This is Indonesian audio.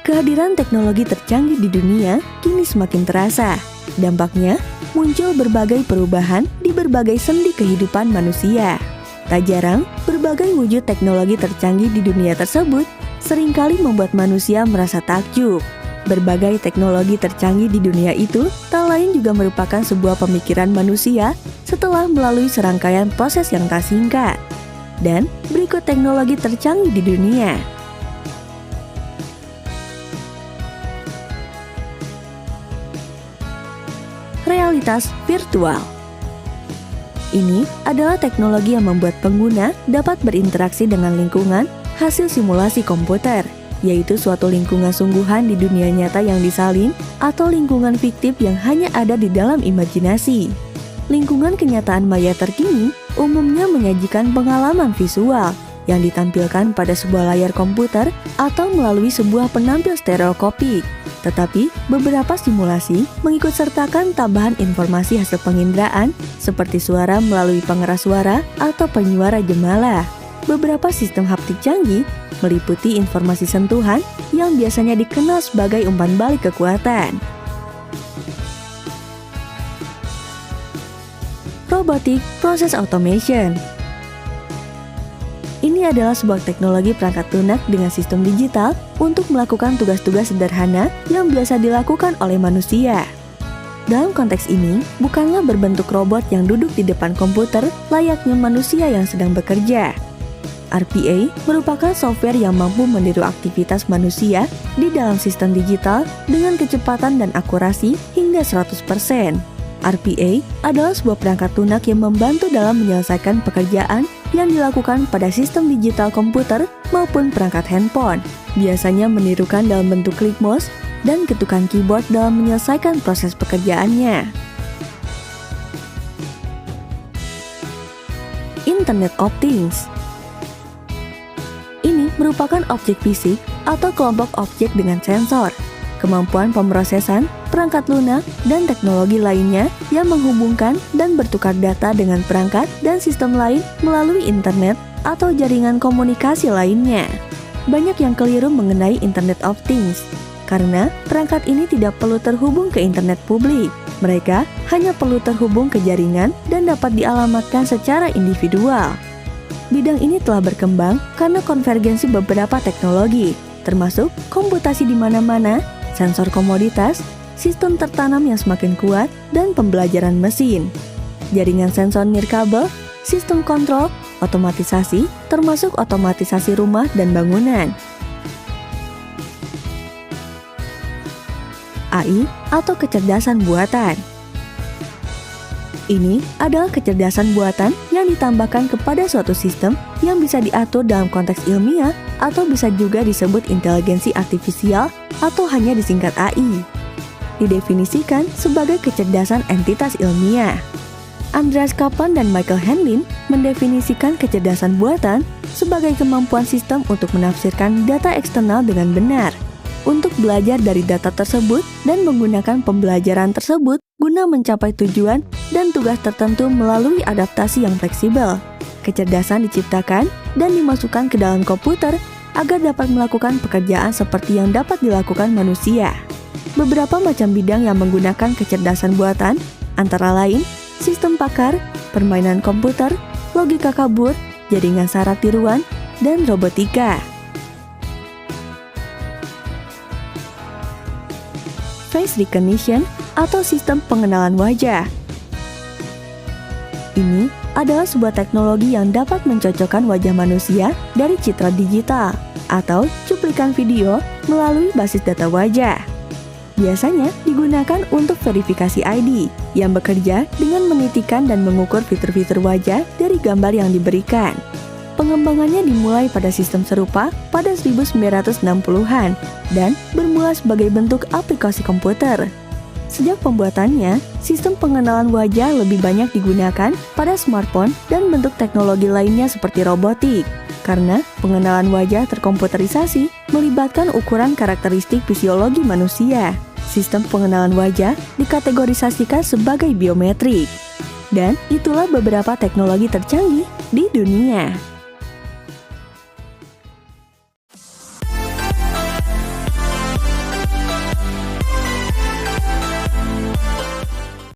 Kehadiran teknologi tercanggih di dunia kini semakin terasa. Dampaknya, muncul berbagai perubahan di berbagai sendi kehidupan manusia. Tak jarang, berbagai wujud teknologi tercanggih di dunia tersebut seringkali membuat manusia merasa takjub. Berbagai teknologi tercanggih di dunia itu tak lain juga merupakan sebuah pemikiran manusia setelah melalui serangkaian proses yang tak singkat. Dan berikut teknologi tercanggih di dunia. Realitas virtual. Ini adalah teknologi yang membuat pengguna dapat berinteraksi dengan lingkungan hasil simulasi komputer, yaitu suatu lingkungan sungguhan di dunia nyata yang disalin atau lingkungan fiktif yang hanya ada di dalam imajinasi. Lingkungan kenyataan maya terkini umumnya menyajikan pengalaman visual yang ditampilkan pada sebuah layar komputer atau melalui sebuah penampil stereoskopik. Tetapi, beberapa simulasi mengikutsertakan tambahan informasi hasil penginderaan seperti suara melalui pengeras suara atau penyuara jemala. Beberapa sistem haptik canggih meliputi informasi sentuhan yang biasanya dikenal sebagai umpan balik kekuatan. Robotic Process Automation. Ini adalah sebuah teknologi perangkat lunak dengan sistem digital untuk melakukan tugas-tugas sederhana yang biasa dilakukan oleh manusia. Dalam konteks ini, bukanlah berbentuk robot yang duduk di depan komputer layaknya manusia yang sedang bekerja. RPA merupakan software yang mampu meniru aktivitas manusia di dalam sistem digital dengan kecepatan dan akurasi hingga 100%. RPA adalah sebuah perangkat lunak yang membantu dalam menyelesaikan pekerjaan yang dilakukan pada sistem digital komputer maupun perangkat handphone, biasanya menirukan dalam bentuk klik mouse dan ketukan keyboard dalam menyelesaikan proses pekerjaannya. Internet of Things. Ini merupakan objek fisik atau kelompok objek dengan sensor, kemampuan pemrosesan, perangkat lunak, dan teknologi lainnya yang menghubungkan dan bertukar data dengan perangkat dan sistem lain melalui internet atau jaringan komunikasi lainnya. Banyak yang keliru mengenai Internet of Things, karena perangkat ini tidak perlu terhubung ke internet publik. Mereka hanya perlu terhubung ke jaringan dan dapat dialamatkan secara individual. Bidang ini telah berkembang karena konvergensi beberapa teknologi, termasuk komputasi di mana-mana, sensor komoditas, sistem tertanam yang semakin kuat, dan pembelajaran mesin. Jaringan sensor nirkabel, sistem kontrol, otomatisasi, termasuk otomatisasi rumah dan bangunan. AI atau kecerdasan buatan. Ini adalah kecerdasan buatan yang ditambahkan kepada suatu sistem yang bisa diatur dalam konteks ilmiah atau bisa juga disebut inteligensi artifisial atau hanya disingkat AI. Didefinisikan sebagai kecerdasan entitas ilmiah. Andreas Kaplan dan Michael Handlin mendefinisikan kecerdasan buatan sebagai kemampuan sistem untuk menafsirkan data eksternal dengan benar, untuk belajar dari data tersebut dan menggunakan pembelajaran tersebut guna mencapai tujuan dan tugas tertentu melalui adaptasi yang fleksibel. Kecerdasan diciptakan dan dimasukkan ke dalam komputer agar dapat melakukan pekerjaan seperti yang dapat dilakukan manusia. Beberapa macam bidang yang menggunakan kecerdasan buatan antara lain sistem pakar, permainan komputer, logika kabur, jaringan syarat tiruan, dan robotika. Face recognition atau sistem pengenalan wajah. Ini adalah sebuah teknologi yang dapat mencocokkan wajah manusia dari citra digital atau cuplikan video melalui basis data wajah. Biasanya digunakan untuk verifikasi ID yang bekerja dengan menitikan dan mengukur fitur-fitur wajah dari gambar yang diberikan. Pengembangannya dimulai pada sistem serupa pada 1960-an dan bermula sebagai bentuk aplikasi komputer. Sejak pembuatannya, sistem pengenalan wajah lebih banyak digunakan pada smartphone dan bentuk teknologi lainnya seperti robotik. Karena pengenalan wajah terkomputerisasi melibatkan ukuran karakteristik fisiologi manusia. Sistem pengenalan wajah dikategorisasikan sebagai biometrik. Dan itulah beberapa teknologi tercanggih di dunia.